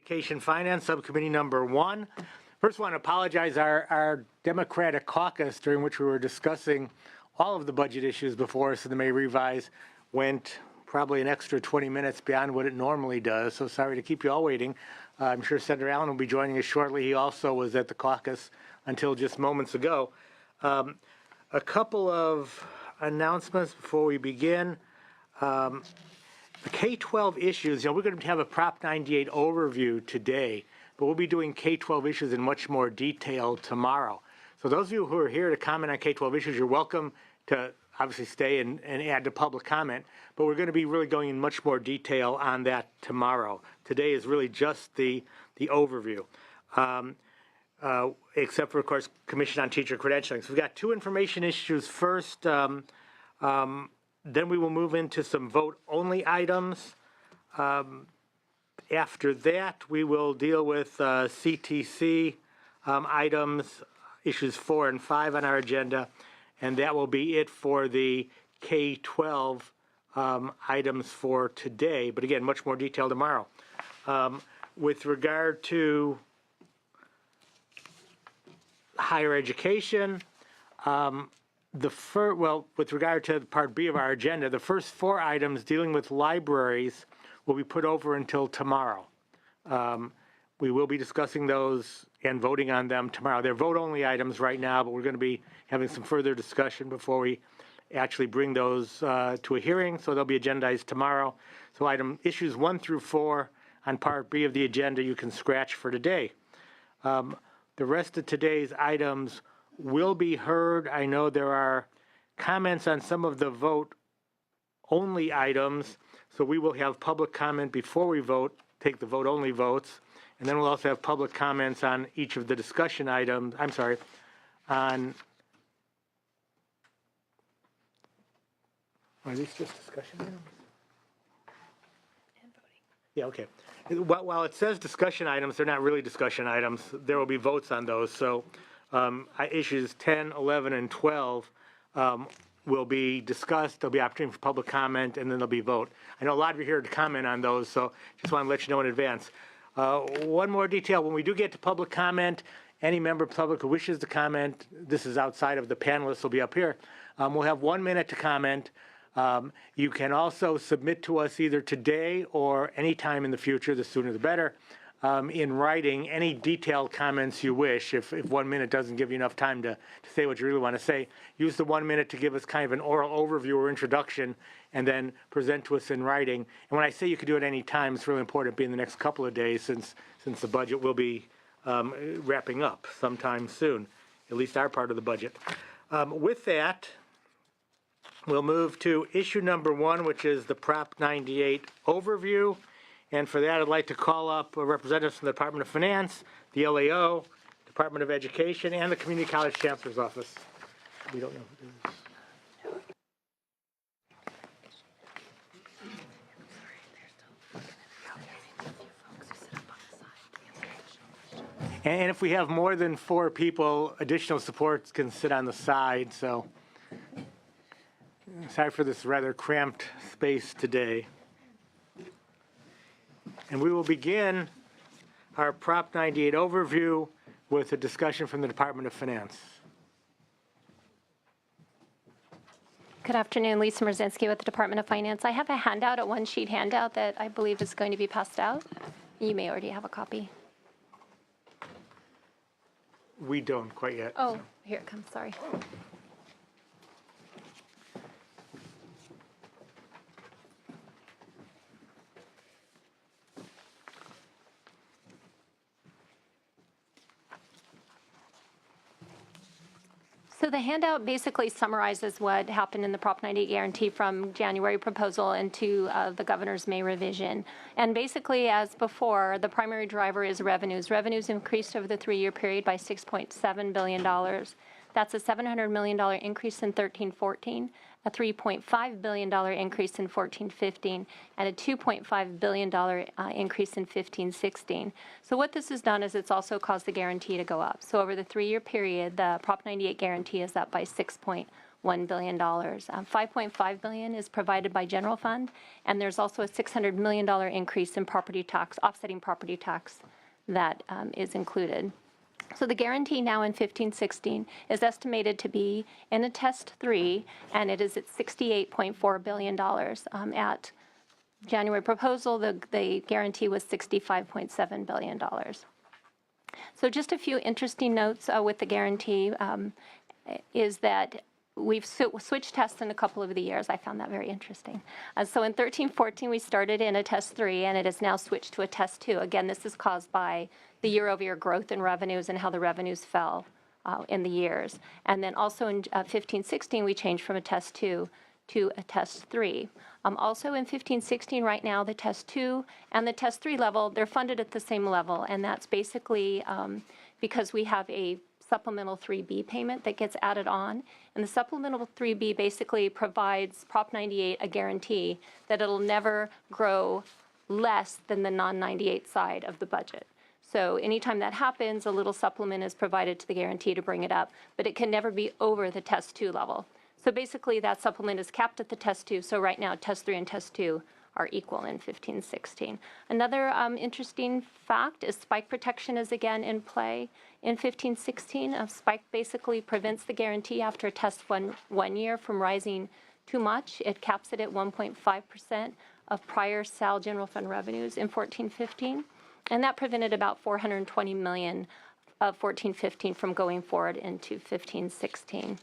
Education Finance Subcommittee number 1. First, I want to apologize. Our Democratic caucus, during which we were discussing all of the budget issues before us in the May revise, went probably an extra 20 minutes beyond what it normally does. So sorry to keep you all waiting. I'm sure Senator Allen will be joining us shortly. He also was at the caucus until just moments ago. A couple of announcements before we begin. The K-12 issues, we're going to have a Prop 98 overview today, but we'll be doing K-12 issues in much more detail tomorrow. So those of you who are here to comment on K-12 issues, you're welcome to obviously stay and add to public comment, but we're going to be really going in much more detail on that tomorrow. Today is really just the overview, except for, of course, Commission on Teacher Credentialing. So we've got two information issues first. Then we will move into some vote-only items. After that, we will deal with CTC items, issues 4 and 5 on our agenda, and that will be it for the K-12 items for today. But again, much more detail tomorrow. With regard to higher education, with regard to Part B of our agenda, the first 4 items dealing with libraries will be put over until tomorrow. We will be discussing those and voting on them tomorrow. They're vote-only items right now, but we're going to be having some further discussion before we actually bring those to a hearing, so they'll be agendized tomorrow. So issues 1 through 4 on Part B of the agenda you can scratch for today. The rest of today's items will be heard. I know there are comments on some of the vote-only items, so we will have public comment before we take the vote-only votes, and then we'll also have public comments on each of the discussion items. I'm sorry, are these just discussion items? And voting. Yeah, okay. While it says discussion items, they're not really discussion items. There will be votes on those, so issues 10, 11, and 12 will be discussed. There'll be opportunity for public comment, and then there'll be vote. I know a lot of you are here to comment on those, so just want to let you know in advance. One more detail, when we do get to public comment, any member of the public who wishes to comment, this is outside of the panelists will be up here, we'll have 1 minute to comment. You can also submit to us either today or any time in the future, the sooner the better, in writing any detailed comments you wish. If 1 minute doesn't give you enough time to say what you really want to say, use the 1 minute to give us kind of an oral overview or introduction and then present to us in writing. And when I say you could do it any time, it's really important to be in the next couple of days since the budget will be wrapping up sometime soon, at least our part of the budget. With that, we'll move to issue number 1, which is the Prop 98 overview. And for that, I'd like to call up representatives from the Department of Finance, the LAO, Department of Education, and the Community College Chancellor's Office. We don't know who it is. And if we have more than 4 people, additional supports can sit on the side. So sorry for this rather cramped space today. And we will begin our Prop 98 overview with a discussion from the Department of Finance. Good afternoon, Lisa Mrzinski with the Department of Finance. I have a handout, a one-sheet handout that I believe is going to be passed out. You may already have a copy. We don't quite yet. Oh, here it comes, sorry. So the handout basically summarizes what happened in the Prop 98 guarantee from January proposal into the governor's May revision. And basically, as before, the primary driver is revenues. Revenues increased over the 3-year period by $6.7 billion. That's a $700 million increase in 13-14, a $3.5 billion increase in 14-15, and a $2.5 billion increase in 15-16. So what this has done is it's also caused the guarantee to go up. So over the 3-year period, the Prop 98 guarantee is up by $6.1 $1 billion. $5.5 billion is provided by general fund, and there's also a $600 million increase in property tax, offsetting property tax that is included. So the guarantee now in 15-16 is estimated to be in a test 3, and it is at $68.4 billion. At January proposal, the guarantee was $65.7 billion. So just a few interesting notes with the guarantee is that we've switched tests in a couple of the years. I found that very interesting. So in 13-14, we started in a test 3, and it is now switched to a test 2. Again, this is caused by the year-over-year growth in revenues and how the revenues fell in the years. And then also in 15-16, we changed from a test 2 to a test 3. Also in 15-16, right now, the test 2 and the test 3 level, they're funded at the same level, and that's basically because we have a supplemental 3B payment that gets added on. And the supplemental 3B basically provides Prop 98 a guarantee that it'll never grow less than the non-98 side of the budget. So anytime that happens, a little supplement is provided to the guarantee to bring it up, but it can never be over the test 2 level. So basically that supplement is capped at the test 2. So right now test 3 and test 2 are equal in 15-16. Another interesting fact is spike protection is again in play in 15-16. Spike basically prevents the guarantee after a test one year from rising too much. It caps it at 1.5% of prior SAL general fund revenues in 14-15. And that prevented about $420 million of 14-15 from going forward into 15-16.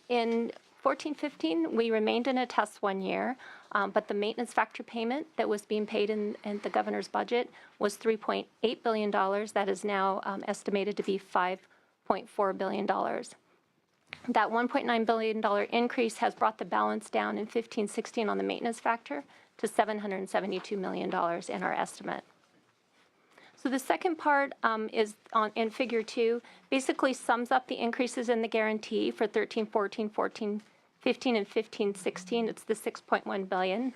In 14-15, we remained in a test 1 year, but the maintenance factor payment that was being paid in the governor's budget was $3.8 billion. That is now estimated to be $5.4 billion. That $1.9 billion increase has brought the balance down in 15-16 on the maintenance factor to $772 million in our estimate. So the second part is in Figure 2, basically sums up the increases in the guarantee for 13-14, 14-15, and 15-16. It's the $6.1 billion,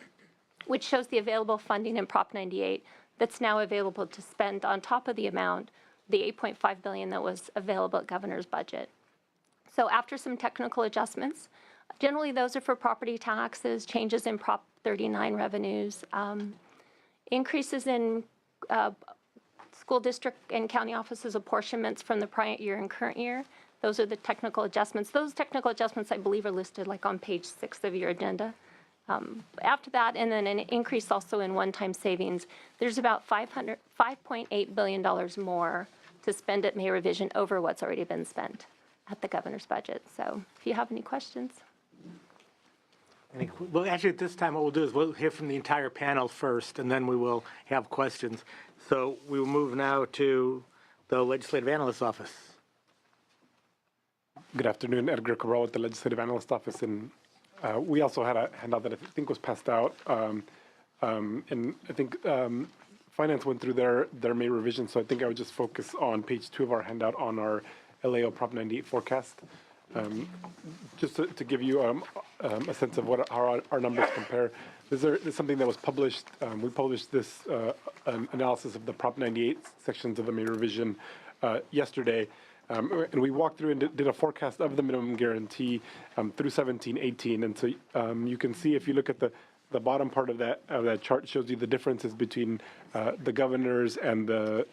which shows the available funding in Prop 98 that's now available to spend on top of the amount, the $8.5 billion that was available at governor's budget. So after some technical adjustments, generally those are for property taxes, changes in Prop 39 revenues, increases in school district and county offices apportionments from the prior year and current year. Those are the technical adjustments. Those technical adjustments, I believe, are listed like on page 6 of your agenda. After that, and then an increase also in one-time savings, there's about $5.8 billion more to spend at May revision over what's already been spent at the governor's budget. So if you have any questions. Well, actually, at this time, what we'll do is we'll hear from the entire panel first, and then we will have questions. So we will move now to the Legislative Analyst's Office. Good afternoon, Edgar Cabral with the Legislative Analyst Office. And we also had a handout that I think was passed out. And I think Finance went through their May revision, so I think I would just focus on page 2 of our handout on our LAO Prop 98 forecast. Just to give you a sense of how our numbers compare, this is something that was published. We published this an analysis of the Prop 98 sections of the May revision yesterday. And we walked through and did a forecast of the minimum guarantee through 17-18. And so you can see, if you look at the bottom part of that chart, shows you the differences between the governor's and the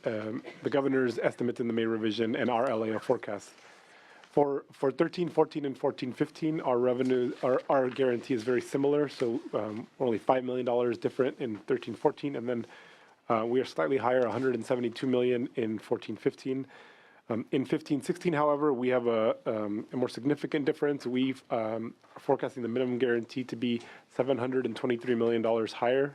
governor's estimates in the May revision and our LAO forecast. For 13-14 and 14-15, our revenue, our guarantee is very similar. So only $5 million different in 13-14, and then we are slightly higher, $172 million in 14-15. In 15-16, however, we have a more significant difference. We've forecasting the minimum guarantee to be $723 million higher,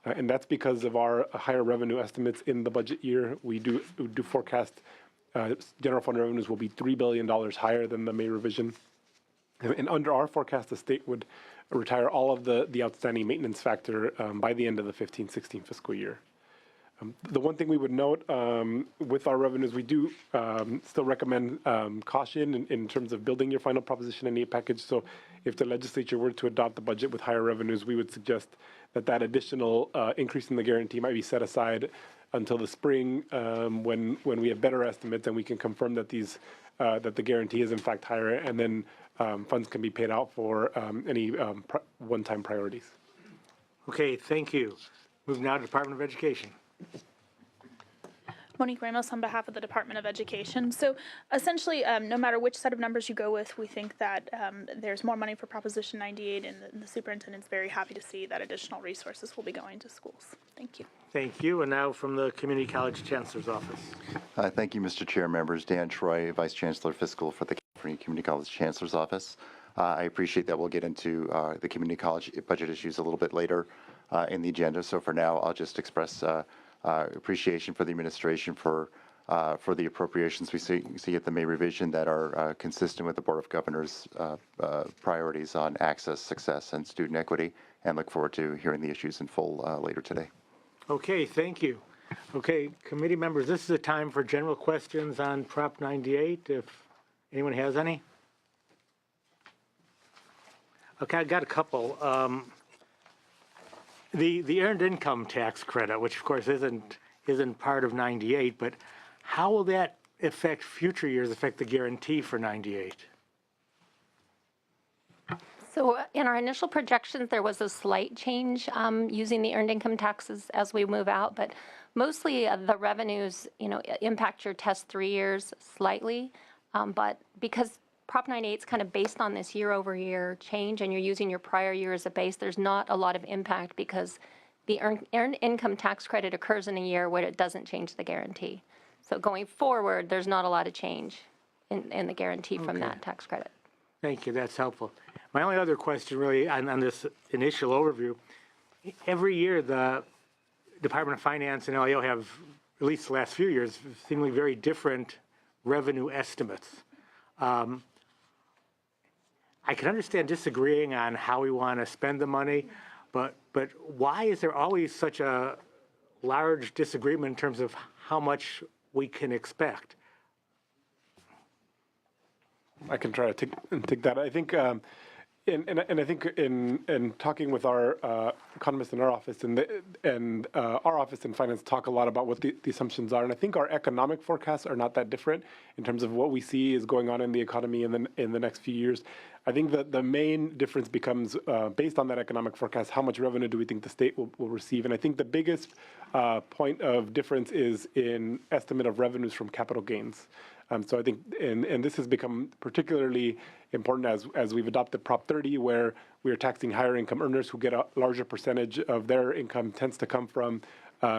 and that's because of our higher revenue estimates in the budget year. We do forecast general fund revenues will be $3 billion higher than the May revision. And under our forecast, the state would retire all of the outstanding maintenance factor by the end of the 15-16 fiscal year. The one thing we would note with our revenues, we do still recommend caution in terms of building your final Proposition 98 package. So if the legislature were to adopt the budget with higher revenues, we would suggest that additional increase in the guarantee might be set aside until the spring when we have better estimates and we can confirm that that the guarantee is in fact higher, and then funds can be paid out for any one-time priorities. Okay, thank you. Moving now to Department of Education. Monique Ramos on behalf of the Department of Education. So essentially, no matter which set of numbers you go with, we think that there's more money for Proposition 98, and the superintendent's very happy to see that additional resources will be going to schools. Thank you. Thank you. And now from the Community College Chancellor's Office. Thank you, Mr. Chair, members. Dan Troy, Vice Chancellor Fiscal for the California Community College Chancellor's Office. I appreciate that we'll get into the community college budget issues a little bit later in the agenda. So for now, I'll just express appreciation for the administration for the appropriations we see at the May revision that are consistent with the Board of Governors' priorities on access, success, and student equity, and look forward to hearing the issues in full later today. Okay, thank you. Okay, committee members, this is a time for general questions on Prop 98, if anyone has any. Okay, I got a couple. The earned income tax credit, which of course isn't part of 98, but how will that affect future years, affect the guarantee for 98? So in our initial projections, there was a slight change using the earned income taxes as we move out, but mostly the revenues, impact your test 3 years slightly. But because Prop 98 is kind of based on this year-over-year change, and you're using your prior year as a base, there's not a lot of impact because the earned income tax credit occurs in a year where it doesn't change the guarantee. So going forward, there's not a lot of change in the guarantee from that tax credit. Thank you, that's helpful. My only other question really on this initial overview, every year the Department of Finance and LAO have, at least the last few years, seemingly very different revenue estimates. I can understand disagreeing on how we want to spend the money, but why is there always such a large disagreement in terms of how much we can expect? I can try to take that. I think, and I think in talking with our economists in our office and our office in finance talk a lot about what the assumptions are, and I think our economic forecasts are not that different in terms of what we see is going on in the economy in the next few years. I think that the main difference becomes based on that economic forecast, how much revenue do we think the state will receive? And I think the biggest point of difference is in estimate of revenues from capital gains. So I think, and this has become particularly important as we've adopted Prop 30, where we are taxing higher income earners who get a larger percentage of their income tends to come from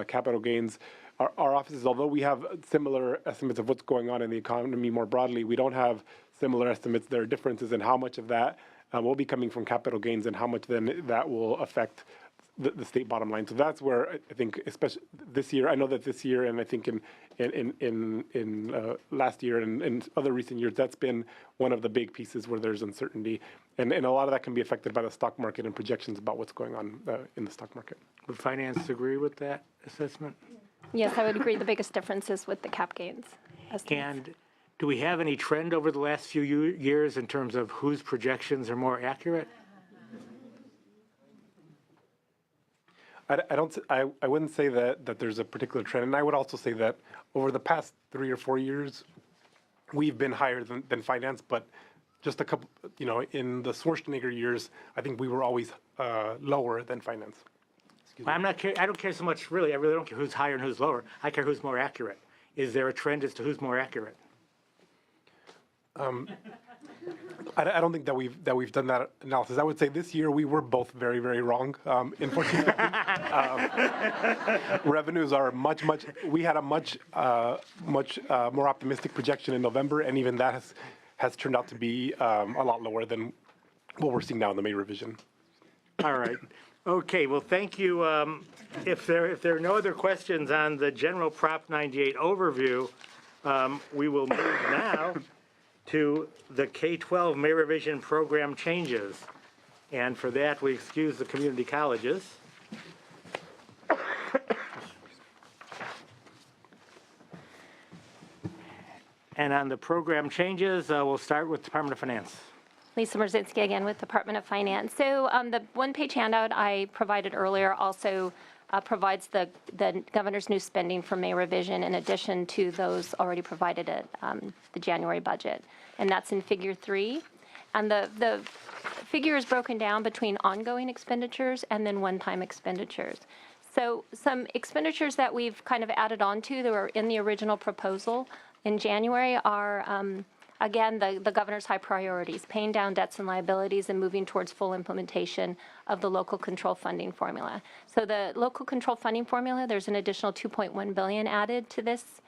capital gains. Our offices, although we have similar estimates of what's going on in the economy more broadly, we don't have similar estimates. There are differences in how much of that will be coming from capital gains and how much then that will affect the state bottom line. So that's where I think, especially this year, I know that this year, and I think in last year and in other recent years, that's been one of the big pieces where there's uncertainty, and a lot of that can be affected by the stock market and projections about what's going on in the stock market. Would finance agree with that assessment? Yes, I would agree. The biggest difference is with the cap gains estimates. And do we have any trend over the last few years in terms of whose projections are more accurate? I wouldn't say that there's a particular trend, and I would also say that over the past 3 or 4 years, we've been higher than finance, but just a couple, in the Schwarzenegger years, I think we were always lower than finance. Well, I don't care so much, really. I really don't care who's higher and who's lower. I care who's more accurate. Is there a trend as to who's more accurate? I don't think that we've done that analysis. I would say this year we were both very, very wrong. Unfortunately, revenues are much. We had a much more optimistic projection in November, and even that has turned out to be a lot lower than what we're seeing now in the May revision. All right. Okay. Well, thank you. If there are no other questions on the general Prop 98 overview, we will move now to the K-12 May revision program changes. And for that, we excuse the community colleges. And on the program changes, we'll start with Department of Finance. Lisa Merzinski again with Department of Finance. So the one-page handout I provided earlier also provides the governor's new spending for May revision in addition to those already provided at the January budget. And that's in Figure 3. And the figure is broken down between ongoing expenditures and then one-time expenditures. So some expenditures that we've kind of added on to that were in the original proposal in January are, again, the governor's high priorities, paying down debts and liabilities and moving towards full implementation of the local control funding formula. So the local control funding formula, there's an additional $2.1 billion added to this,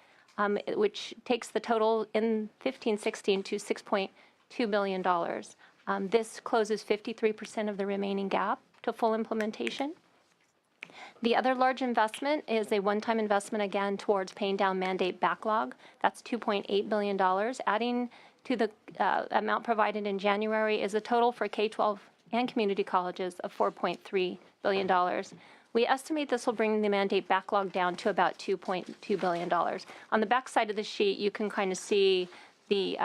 which takes the total in 15-16 to $6.2 billion. This closes 53% of the remaining gap to full implementation. The other large investment is a one-time investment, again, towards paying down mandate backlog. That's $2.8 billion. Adding to the amount provided in January is a total for K-12 and community colleges of $4.3 billion. We estimate this will bring the mandate backlog down to about $2.2 billion. On the back side of the sheet, you can kind of see the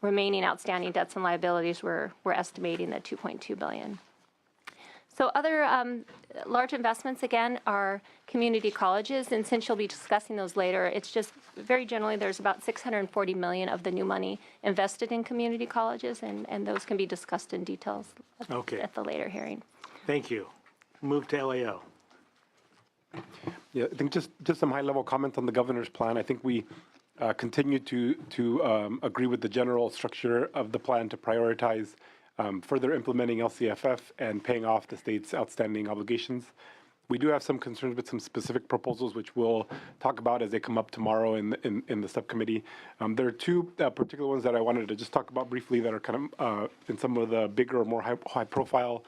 remaining outstanding debts and liabilities. We're estimating at $2.2 billion. So other large investments, again, are community colleges, and since you'll be discussing those later, it's just very generally there's about $640 million of the new money invested in community colleges, and those can be discussed in details at the later hearing. Thank you. Move to LAO. Yeah, I think just some high-level comments on the governor's plan. I think we continue to agree with the general structure of the plan to prioritize further implementing LCFF and paying off the state's outstanding obligations. We do have some concerns with some specific proposals, which we'll talk about as they come up tomorrow in the subcommittee. There are two particular ones that I wanted to just talk about briefly that are kind of in some of the bigger or more high-profile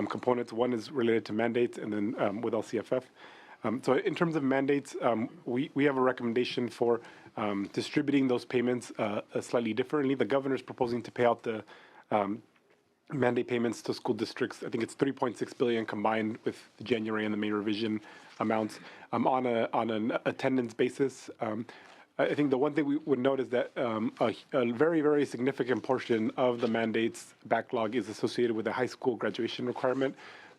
components. One is related to mandates, and then with LCFF. So in terms of mandates, we have a recommendation for distributing those payments slightly differently. The governor's proposing to pay out the mandate payments to school districts. I think it's $3.6 billion combined with the January and the May revision amounts on an attendance basis. I think the one thing we would note is that a very, very significant portion of the mandates backlog is associated with a high school graduation requirement.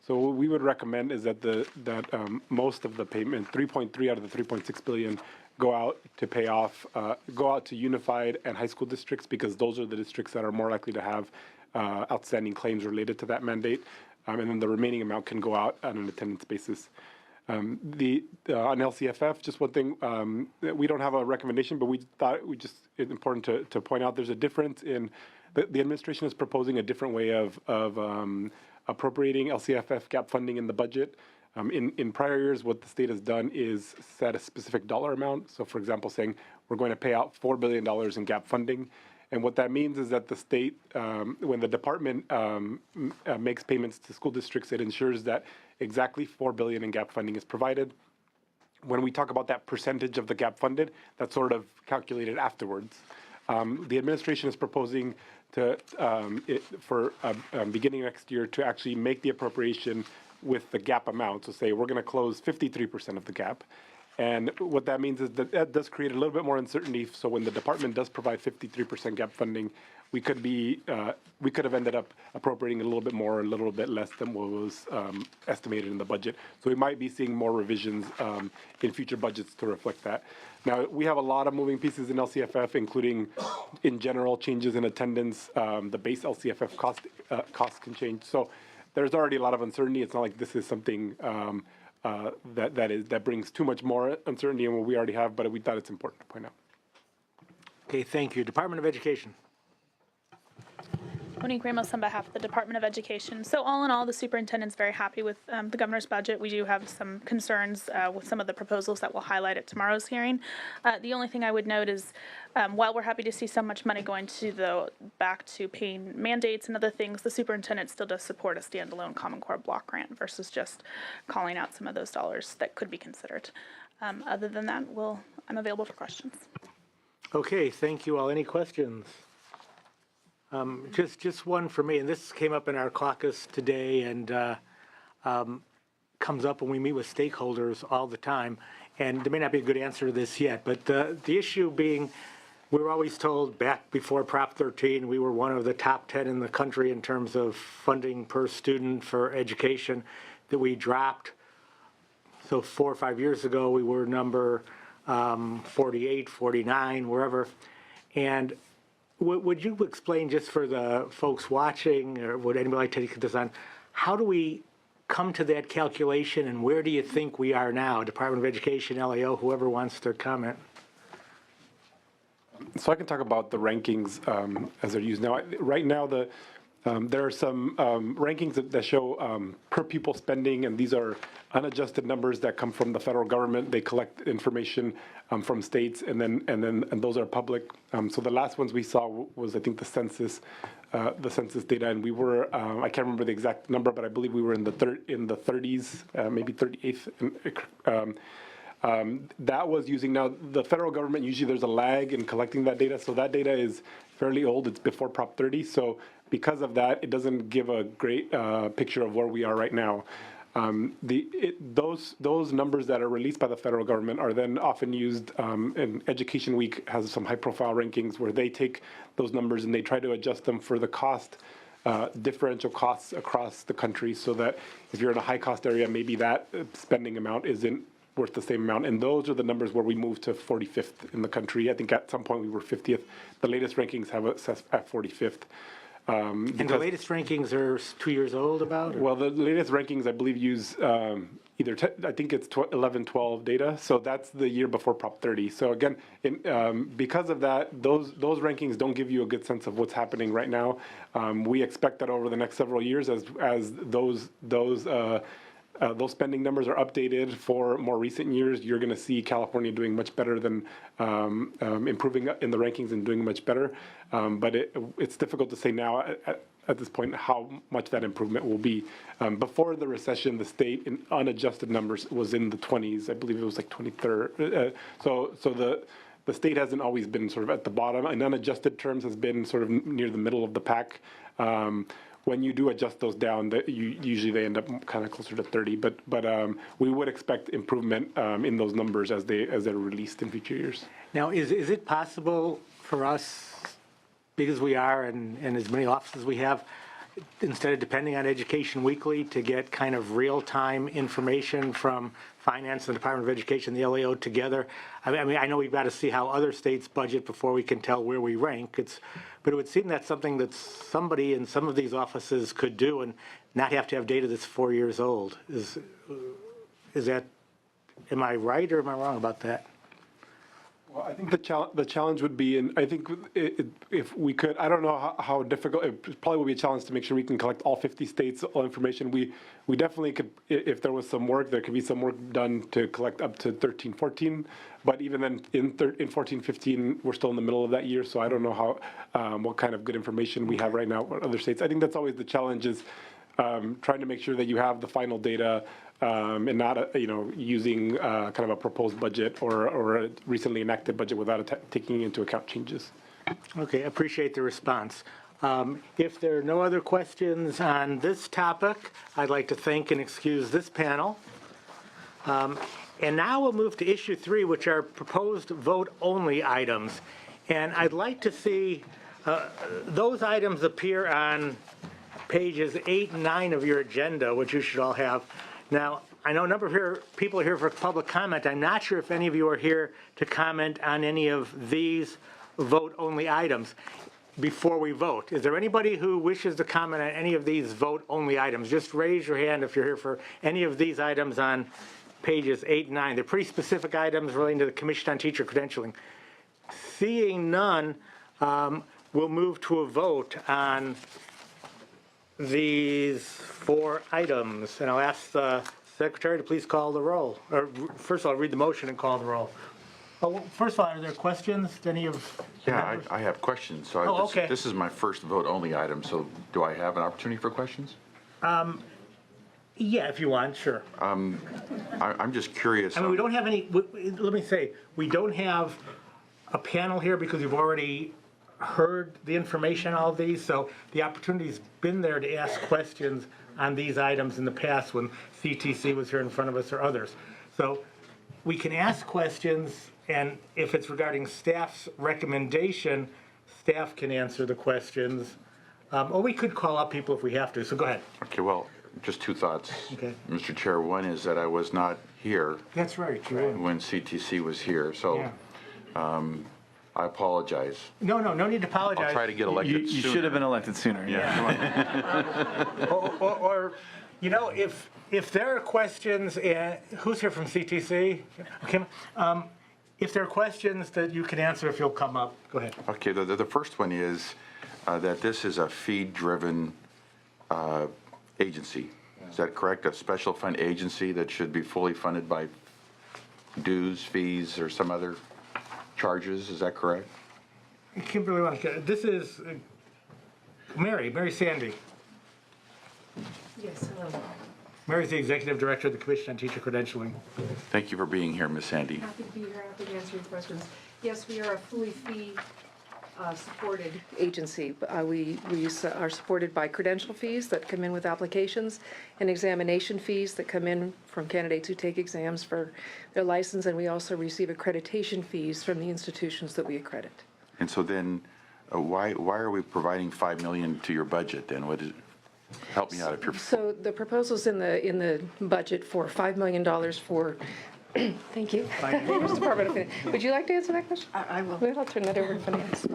So what we would recommend is that most of the payment, 3.3 out of the 3.6 billion, go out to pay off, go out to unified and high school districts, because those are the districts that are more likely to have outstanding claims related to that mandate, and then the remaining amount can go out on an attendance basis. On LCFF, just one thing, we don't have a recommendation, but we thought it's important to point out there's a difference in the administration is proposing a different way of appropriating LCFF gap funding in the budget. In prior years, what the state has done is set a specific dollar amount. So, for example, saying we're going to pay out $4 billion in gap funding. And what that means is that the state, when the department makes payments to school districts, it ensures that exactly $4 billion in gap funding is provided. When we talk about that percentage of the gap funded, that's sort of calculated afterwards. The administration is proposing for beginning next year to actually make the appropriation with the gap amount. So say we're going to close 53% of the gap. And what that means is that does create a little bit more uncertainty. So when the department does provide 53% gap funding, we could have ended up appropriating a little bit more, a little bit less than what was estimated in the budget. So we might be seeing more revisions in future budgets to reflect that. Now, we have a lot of moving pieces in LCFF, including, in general, changes in attendance. The base LCFF cost can change. So there's already a lot of uncertainty. It's not like this is something that brings too much more uncertainty in what we already have, but we thought it's important to point out. Okay, thank you. Department of Education. Monique Ramos on behalf of the Department of Education. So all in all, the superintendent's very happy with the governor's budget. We do have some concerns with some of the proposals that we'll highlight at tomorrow's hearing. The only thing I would note is while we're happy to see so much money going to back to paying mandates and other things, the superintendent still does support a standalone Common Core block grant versus just calling out some of those dollars that could be considered. Other than that, I'm available for questions. Okay, thank you all. Any questions? Just one for me, and this came up in our caucus today and comes up when we meet with stakeholders all the time. And there may not be a good answer to this yet, but the issue being, we were always told back before Prop 13, we were one of the top 10 in the country in terms of funding per student for education, that we dropped. So 4 or 5 years ago, we were number 48, 49, wherever. And Would you explain, just for the folks watching, or would anybody like to take this on, how do we come to that calculation, and where do you think we are now? Department of Education, LAO, whoever wants to comment. So I can talk about the rankings as they're used now. Right now, there are some rankings that show per pupil spending, and these are unadjusted numbers that come from the federal government. They collect information from states, and those are public. So the last ones we saw was, I think, the census data, and we were I can't remember the exact number, but I believe we were in the 30s, maybe 38th. That was using, now the federal government, usually there's a lag in collecting that data, so that data is fairly old. It's before Prop 30, so because of that, it doesn't give a great picture of where we are right now. Those numbers that are released by the federal government are then often used, and Education Week has some high-profile rankings where they take those numbers and they try to adjust them for the cost, differential costs across the country, so that if you're in a high-cost area, maybe that spending amount isn't worth the same amount. And those are the numbers where we moved to 45th in the country. I think at some point we were 50th. The latest rankings have us at 45th. And the latest rankings are 2 years old about? Or? Well, the latest rankings, I believe, use I think it's 11, 12 data. So that's the year before Prop 30. So again, because of that, those rankings don't give you a good sense of what's happening right now. We expect that over the next several years, as those spending numbers are updated for more recent years, you're going to see California doing much better than improving in the rankings and doing much better. But it's difficult to say now at this point how much that improvement will be. Before the recession, the state in unadjusted numbers was in the 20s. I believe it was like 23rd. So the state hasn't always been sort of at the bottom. In unadjusted terms, has been sort of near the middle of the pack. When you do adjust those down, usually they end up kind of closer to 30. But we would expect improvement in those numbers as they're released in future years. Now, is it possible for us, because we are and as many offices we have, instead of depending on Education Weekly, to get kind of real-time information from Finance and the Department of Education, the LAO together? I mean, I know we've got to see how other states budget before we can tell where we rank. But it would seem that's something that somebody in some of these offices could do and not have to have data that's 4 years old. Is that, am I right or am I wrong about that? Well, I think the challenge would be, and I think if we could, I don't know how difficult, it probably would be a challenge to make sure we can collect all 50 states, all information. We definitely could, if there was some work, there could be some work done to collect up to 13, 14. But even then, in 14, 15, we're still in the middle of that year, so I don't know how what kind of good information we have right now for other states. I think that's always the challenge, is trying to make sure that you have the final data and not using kind of a proposed budget or a recently enacted budget without taking into account changes. Okay, appreciate the response. If there are no other questions on this topic, I'd like to thank and excuse this panel. And now we'll move to issue 3, which are proposed vote-only items. And I'd like to see those items appear on pages 8 and 9 of your agenda, which you should all have. Now, I know a number of people are here for public comment. I'm not sure if any of you are here to comment on any of these vote-only items before we vote. Is there anybody who wishes to comment on any of these vote-only items? Just raise your hand if you're here for any of these items on pages 8 and 9. They're pretty specific items relating to the Commission on Teacher Credentialing. Seeing none, we'll move to a vote on these 4 items. And I'll ask the Secretary to please call the roll. Or first of all, read the motion and call the roll. Oh, well, first of all, are there questions to any of the members? I have questions. So okay. This is my first vote-only item, so do I have an opportunity for questions? Yeah, if you want, sure. I'm just curious. I mean, we don't have any, let me say, we don't have a panel here because we've already heard the information on all of these, so the opportunity's been there to ask questions on these items in the past when CTC was here in front of us or others. So we can ask questions, and if it's regarding staff's recommendation, staff can answer the questions. Or we could call up people if we have to, so go ahead. Okay, well, just 2 thoughts. Okay. Mr. Chair, one is that I was not here That's right, Jerry. when CTC was here, so Yeah. I apologize. No need to apologize. I'll try to get elected You sooner. should have been elected sooner, Or, you know, if there are questions, who's here from CTC? Kim? If there are questions that you can answer, if you'll come up, go ahead. Okay, the first one is that this is a fee-driven agency. Is that correct? A special fund agency that should be fully funded by dues, fees, or some other charges, is that correct? Kimberly, this is Mary Sandy. Yes, hello. Mary's the Executive Director of the Commission on Teacher Credentialing. Thank you for being here, Ms. Sandy. Happy to be here, happy to answer your questions. Yes, we are a fully fee-supported agency. We are supported by credential fees that come in with applications and examination fees that come in from candidates who take exams for their license, and we also receive accreditation fees from the institutions that we accredit. And so then, why are we providing $5 million to your budget then? What is, help me out if you're, So the proposal's in the budget for $5 million for, thank you. Mayor's Department of Finance. Would you like to answer that question? I will. Well, I'll turn that over to Finance.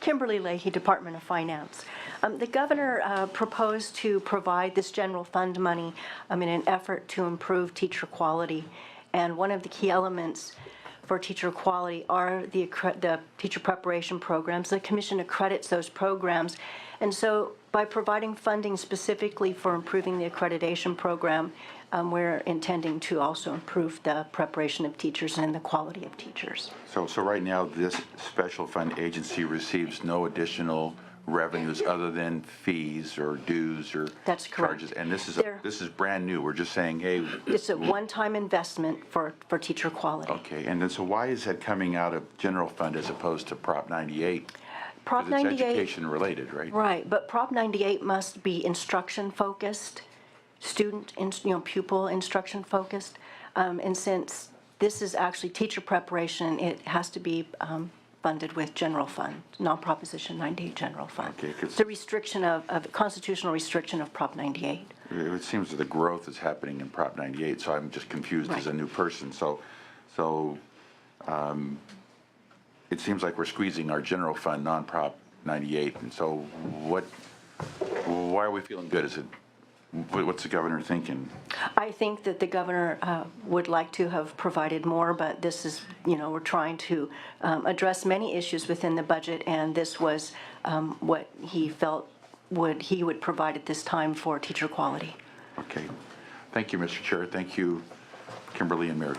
Kimberly Leahy, Department of Finance. The governor proposed to provide this general fund money in an effort to improve teacher quality. And one of the key elements for teacher quality are the teacher preparation programs. The commission accredits those programs. And so by providing funding specifically for improving the accreditation program, we're intending to also improve the preparation of teachers and the quality of teachers. so right now, this special fund agency receives no additional revenues other than fees or dues or That's correct. charges? And this There- is brand new. We're just saying, hey, It's a one-time investment for teacher quality. okay. And then, so why is that coming out of general fund as opposed to Prop 98? Prop Because it's 98. education related, right? Right, but Prop 98 must be instruction-focused, pupil instruction-focused. And since this is actually teacher preparation, it has to be funded with general fund, non-Proposition 98 general fund. Okay, 'cause- It's a restriction of constitutional restriction of Prop 98. It seems that the growth is happening in Prop 98, so I'm just confused as a Right. new person. So it seems like we're squeezing our general fund, non-Prop 98. And so why are we feeling good? What's the governor thinking? I think that the governor would like to have provided more, but this is, we're trying to address many issues within the budget, and this was what he felt he would provide at this time for teacher quality. Okay. Thank you, Mr. Chair. Thank you, Kimberly and Mary.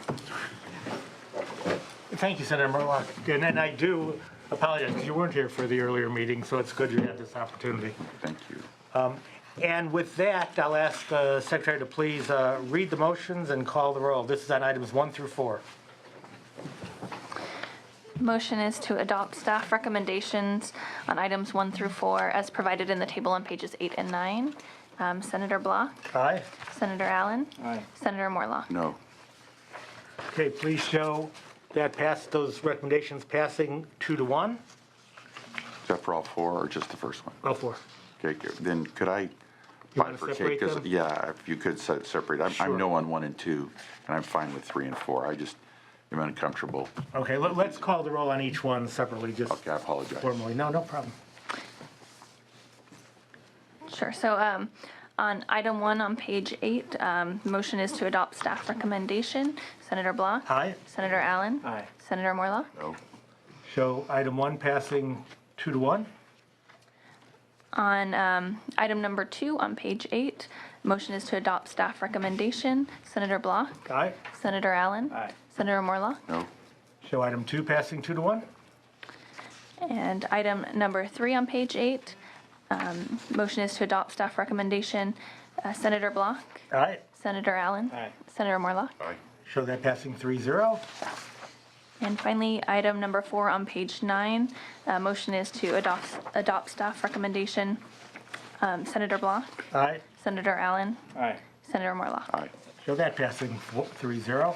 Thank you, Senator Murlock. And I do apologize because you weren't here for the earlier meeting, so it's good you had this opportunity. Thank you. And with that, I'll ask the Secretary to please read the motions and call the roll. This is on items 1 through 4. Motion is to adopt staff recommendations on items 1 through 4 as provided in the table on pages 8 and 9. Senator Block, Aye. Senator Allen, Aye. Senator Morlock. No. Okay, please show that those recommendations passing 2-1. Is that for all four or just the first one? All 4. Okay, good. Then could I wanna separate them? Yeah, if you could separate. Sure. I'm no on 1 and 2, and I'm fine with 3 and 4. I just am uncomfortable. Okay, let's call the roll on each one separately, just Okay, I apologize. formally. No problem. Sure. So on item 1 on page 8, motion is to adopt staff recommendation. Senator Block. Aye. Senator Allen. Aye. Senator Morlock. No. Show item 1 passing 2-1. On item number 2 on page 8, motion is to adopt staff recommendation. Senator Block. Aye. Senator Allen. Aye. Senator Morlock. No. Show item 2 passing 2-1. And item number 3 on page 8, motion is to adopt staff recommendation. Senator Block. Aye. Senator Allen. Aye. Senator Morlock. Aye. Show that passing 3-0. And finally, item number 4 on page 9, motion is to adopt staff recommendation. Senator Block. Aye. Senator Allen. Aye. Senator Morlock. Aye. Show that passing 3-0.